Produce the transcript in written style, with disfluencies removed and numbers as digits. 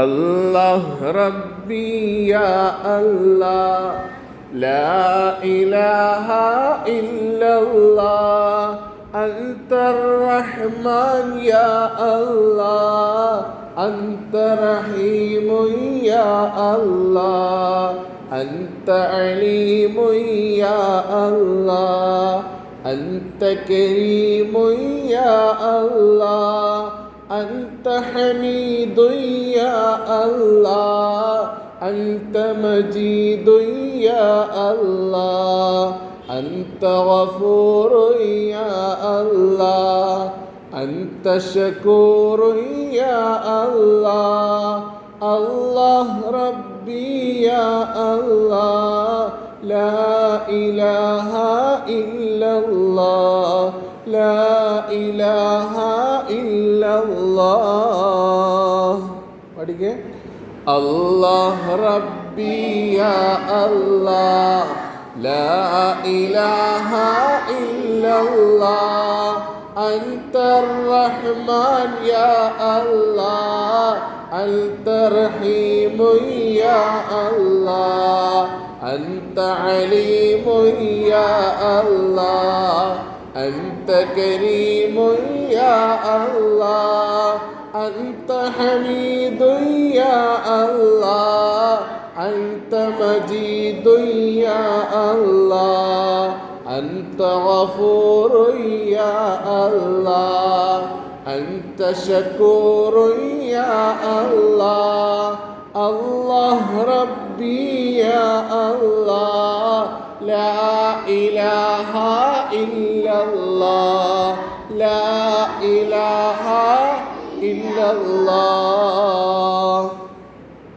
আল্লাহ রব্বি ইয়া আল্লাহ, লা ইলাহা ইল্লাল্লাহ, আনতার রহমান ইয়া আল্লাহ, আনতার রহিম ইয়া আল্লাহ, আনতা আলিম ইয়া আল্লাহ, আনতা করিম ইয়া আল্লাহ, أنت حميد يا الله، أنت مجيد يا الله، أنت غفور يا الله، أنت شكور يا الله. الله ربي يا الله، لا إله إلا الله، لا إله إلا الله. പഠിക്കേ الله ربي يا الله، لا إله إلا الله، أنت الرحمن يا الله، أنت الرحيم يا الله، أنت عليم يا الله، أنت كريم يا الله، أنت حميد يا الله، أنت مجيد يا الله، أنت غفور يا الله، أنت شكور يا الله. الله ربي